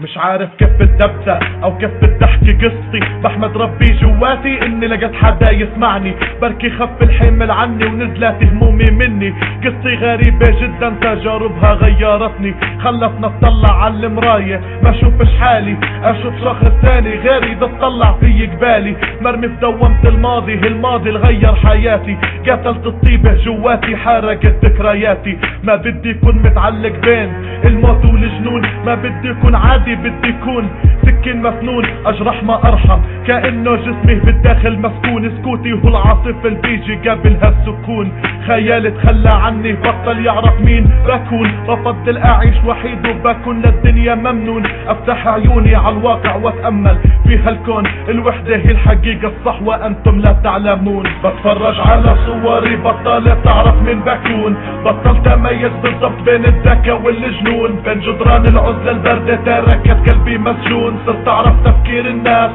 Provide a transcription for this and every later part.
مش عارف كيف بدي ابدا او كيف بدي احكي قصتي. بحمد ربي جواتي اني لقيت حدا يسمعني، بركي خف الحمل عني ونزلت همومي مني. قصتي غريبة جدا تجاربها غيرتني، خلتنا اطلع على المراية ما اشوفش حالي، اشوف شخص ثاني غيري بتطلع في قبالي. مرمي في دوامة الماضي، الماضي اللي غير حياتي، قتلت الطيبة جواتي حرقت ذكرياتي. ما بدي يكون متعلق بين الموت والجنون، ما بدي يكون عادي بدي يكون سكين مسنون. اجرح ما ارحم كأنه جسمي بالداخل مسكون، سكوتي هو العاصفة اللي بيجي قبل هالسكون. خيالي تخلى عني بطل يعرف مين بكون، بفضل اعيش وحيد وبكون للدنيا ممنون. افتح عيوني على الواقع واتأمل في هالكون، الوحدة هي الحقيقة الصح وانتم لا تعلمون. بتفرج على صوري بطلت تعرف مين بكون، بطلت اميز بالضبط بين الذكاء والجنون. بين جدران العزلة الباردة تركت قلبي مسجون، صرت اعرف تفكير الناس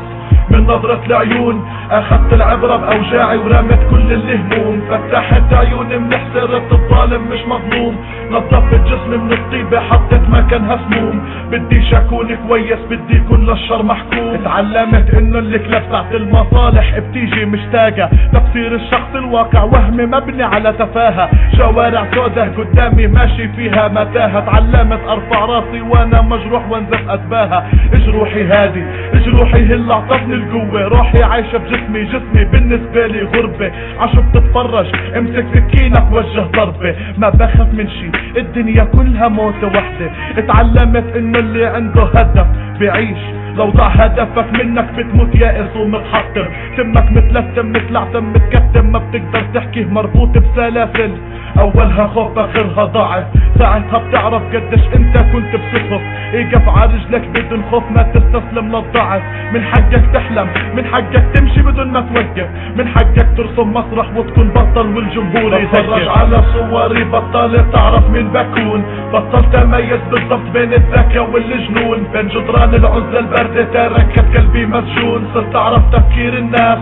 من نظرة العيون. اخذت العبرة باوجاعي ورمت كل الهموم، فتحت عيوني من حسرت الظالم مش مظلوم. نظفت جسمي من الطيبة حطيت مكانها سموم، بديش اكون كويس بدي يكون للشر محكوم. اتعلمت انه الكلاب تحت المصالح بتيجي مشتاقة، تفسير الشخص الواقع وهمي مبني على تفاهة. شوارع سودة قدامي ماشي فيها متاهة، اتعلمت ارفع راسي وانا مجروح وانزف اتباهى. جروحي هادي جروحي هي اللي اعطتني القوة، روحي عايشة بجسمي جسمي بالنسبة لي غربة. عشو بتتفرج امسك سكينك وجه ضربة، ما بخاف من شي الدنيا كلها موتة وحدة. اتعلمت انه اللي عنده هدف بيعيش، لو ضاع هدفك منك بتموت يائس ومتحطم. تمك متلتم متلعتم متكتم، ما بتقدر تحكي مربوط بسلاسل. اولها خوف اخرها ضعف، ساعتها بتعرف قديش انت كنت بصفف. اقف على رجلك بدون خوف ما تستسلم للضعف. من حقك تحلم من حقك تمشي بدون ما توقف، من حقك ترسم مسرح وتكون بطل والجمهور يتفرج على صوري بطلت تعرف مين بكون، بطلت اميز بالضبط بين الذكاء والجنون. بين جدران العزلة الباردة تركت قلبي مسجون، صرت اعرف تفكير الناس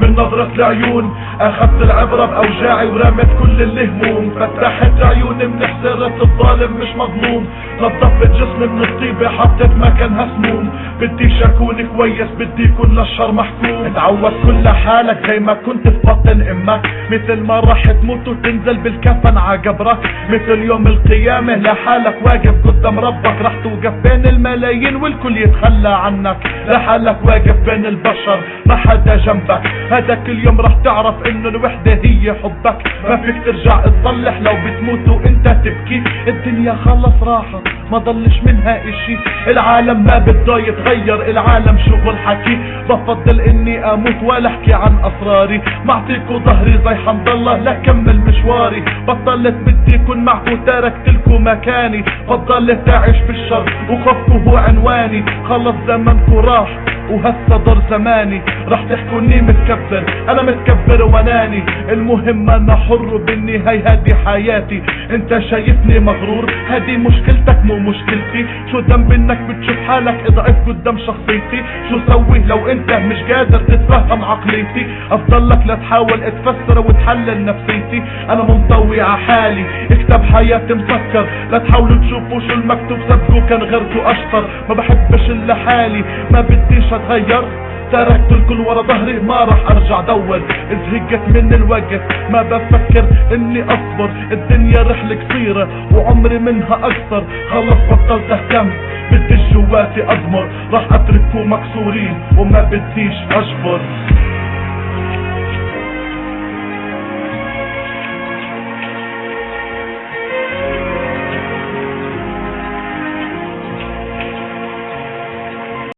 من نظرة العيون. اخذت العبرة باوجاعي ورمت كل الهموم، فتحت عيوني من حسرة الظالم مش مظلوم. نظفت جسمي من الطيبة حطيت مكانها سموم، بديش اكون كويس بدي يكون للشر محكوم. اتعود كل حالك زي ما كنت في بطن امك، مثل ما راح تموت وتنزل بالكفن عقبرك. مثل يوم القيامة لحالك واقف قدام ربك، راح توقف بين الملايين والكل يتخلى عنك. لحالك واقف بين البشر ما حدا جنبك، هداك اليوم راح تعرف انه الوحدة هي حبك. ما فيك ترجع تصلح لو بتموت وانت تبكي، الدنيا خلص راحت ما ضلش منها اشي. العالم ما بده يتغير، العالم شغل حكي. بفضل اني اموت ولا احكي عن اسراري، معطيكوا ظهري زي حمد الله لكمل مشواري. بطلت بدي يكون معكو تركت لكو مكاني، بطلت اعيش بالشر وخوفكو هو عنواني. خلص زمنكو راح وهسه دور زماني، راح تحكوني متكبر انا متكبر واناني. المهم انا حر بالنهاية هادي حياتي. انت شايفني مغرور هادي مشكلتك مو مشكلتي. شو ذنب انك بتشوف حالك اضعف قدام شخصيتي؟ شو سوي لو انت مش قادر تتفهم عقليتي؟ افضلك لا تحاول تفسر وتحلل نفسيتي، انا منطوي ع حالي اكتب حياتي مسكر. لا تحاولوا تشوفوا شو المكتوب صدقوا كان غيركوا اشطر. ما بحبش الا حالي ما بديش اتغير، تركت الكل ورا ظهري ما راح ارجع دور. ازهقت من الوقت ما بفكر اني اصبر، الدنيا رحلة قصيرة وعمري منها اكثر. خلص بطلت اهتم بدي جواتي اضمر، راح اترككم مكسورين وما بديش اجبر.